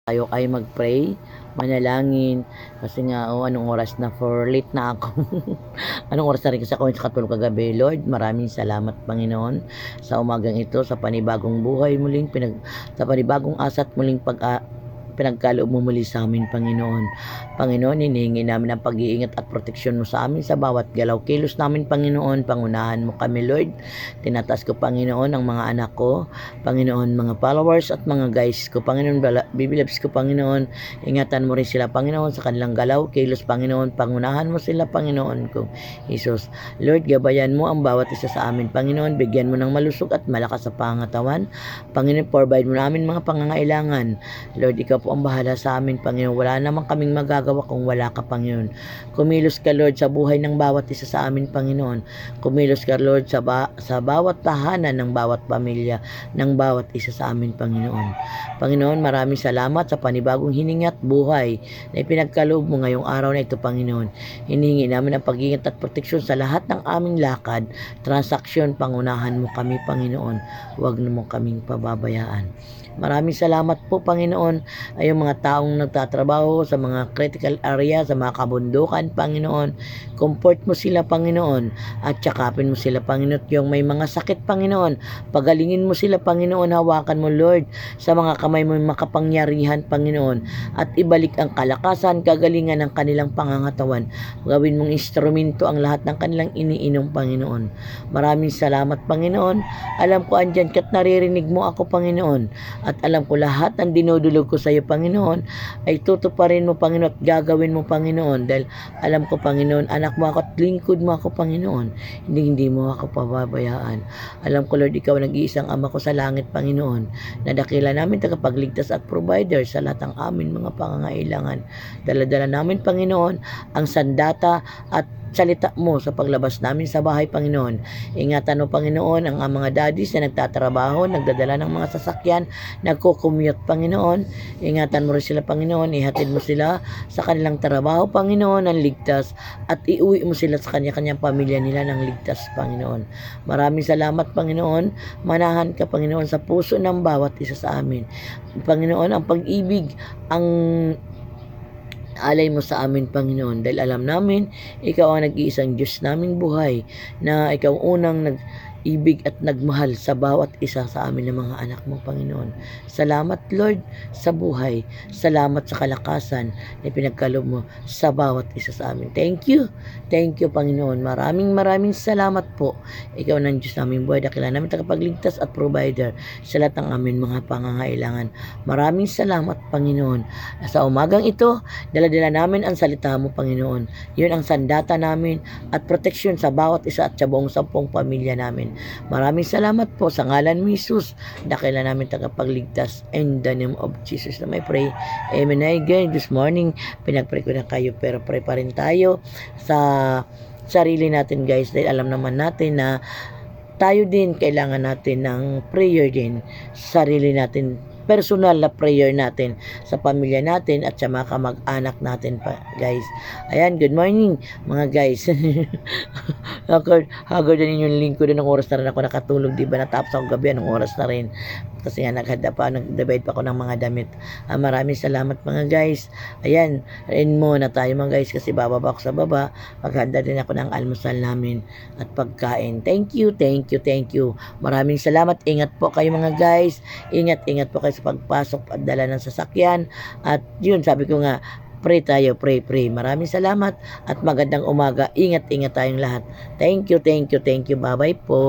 tayo ay mag-pray, manalangin, kasi nga, anong oras na, for late na ako. Anong oras na rin kasi ako sa katulog kagabi. Lord, maraming salamat, Panginoon, sa umagang ito, sa panibagong buhay muling, sa panibagong asat muling pinagkaloob mo muli sa amin, Panginoon. Panginoon, hinihingi namin ang pag-iingat at proteksyon mo sa amin sa bawat galaw kilos namin, Panginoon. Pangunahan mo kami, Lord. Tinatas ko, Panginoon, ang mga anak ko, Panginoon, mga followers at mga guys ko, Panginoon, bibilabs ko, Panginoon. Ingatan mo rin sila, Panginoon, sa kanilang galaw kilos, Panginoon. Pangunahan mo sila, Panginoon ko, Jesus. Lord, gabayan mo ang bawat isa sa amin, Panginoon. Bigyan mo ng malusog at malakas sa pangatawan, Panginoon. Provide mo namin mga pangangailangan, Lord. Ikaw po ang bahala sa amin, Panginoon. Wala naman kaming magagawa kung wala ka, Panginoon. Kumilos ka, Lord, sa buhay ng bawat isa sa amin, Panginoon. Kumilos ka, Lord, sa bawat tahanan ng bawat pamilya, ng bawat isa sa amin, Panginoon. Panginoon, maraming salamat sa panibagong hininga at buhay na ipinagkaloob mo ngayong araw na ito, Panginoon. Hiningi namin ang pag-ingat at proteksyon sa lahat ng aming lakad, transaksyon. Pangunahan mo kami, Panginoon. Huwag mo kaming pababayaan. Maraming salamat po, Panginoon, ay yung mga taong nagtatrabaho sa mga critical area, sa mga kabundukan, Panginoon. Comfort mo sila, Panginoon, at tsakapin mo sila, Panginoon. Yung may mga sakit, Panginoon, pagalingin mo sila, Panginoon. Hawakan mo, Lord, sa mga kamay mo makapangyarihan, Panginoon, at ibalik ang kalakasan, kagalingan ng kanilang pangangatawan. Gawin mong instrumento ang lahat ng kanilang iniinom, Panginoon. Maraming salamat, Panginoon. Alam ko andyan ka't naririnig mo ako, Panginoon, at alam ko lahat ng dinudulog ko sa iyo, Panginoon, ay tutuparin mo, Panginoon, at gagawin mo, Panginoon, dahil alam ko, Panginoon, anak mo ako at lingkod mo ako, Panginoon. Hindi mo ako pababayaan. Alam ko, Lord, ikaw nag-iisang ama ko sa langit, Panginoon, na dakila namin tagapagligtas at provider sa lahat ng amin mga pangangailangan. Dala-dala namin, Panginoon, ang sandata at salita mo sa paglabas namin sa bahay, Panginoon. Ingatan mo, Panginoon, ang mga daddies na nagtatrabaho, nagdadala ng mga sasakyan, nagko-commute, Panginoon. Ingatan mo rin sila, Panginoon. Ihatid mo sila sa kanilang trabaho, Panginoon, ng ligtas, at iuwi mo sila sa kanya-kanyang pamilya nila ng ligtas, Panginoon. Maraming salamat, Panginoon. Manahan ka, Panginoon, sa puso ng bawat isa sa amin. Panginoon, ang pag-ibig, ang alay mo sa amin, Panginoon, dahil alam namin ikaw ang nag-iisang Diyos naming buhay, na ikaw unang nag-ibig at nagmahal sa bawat isa sa amin ng mga anak mo, Panginoon. Salamat, Lord, sa buhay. Salamat sa kalakasan na pinagkaloob mo sa bawat isa sa amin. Thank you, Panginoon. Maraming salamat po. Ikaw ng Diyos naming buhay, dakila namin tagapagligtas at provider sa lahat ng amin mga pangangailangan. Maraming salamat, Panginoon. Sa umagang ito, dala-dala namin ang salita mo, Panginoon. Yun ang sandata namin at proteksyon sa bawat isa at sa buong 10 pamilya namin. Maraming salamat po sa ngalan mo, Jesus. Dakila namin tagapagligtas. In the name of Jesus na may pray. Amen. Again, this morning, pinagpray ko na kayo, pero pray pa rin tayo sa sarili natin, guys, dahil alam naman natin na tayo din kailangan natin ng prayer din sa sarili natin, personal na prayer natin sa pamilya natin at sa mga kamag-anak natin pa, guys. Ayan, good morning mga guys. Hagod na ninyong lingkod ng oras na rin ako nakatulog, diba? Natapos ako gabi, anong oras na rin, kasi nga nag-divide pa ako ng mga damit. Maraming salamat mga guys. Ayan, rin muna tayo mga guys, kasi bababa ako sa baba, maghanda din ako ng almusal namin at pagkain. Thank you. Maraming salamat. Ingat po kayo mga guys. Ingat po kayo sa pagpasok at dala ng sasakyan. At yun, sabi ko nga, pray tayo, pray. Maraming salamat at magandang umaga. Ingat tayong lahat. Thank you. Bye-bye po.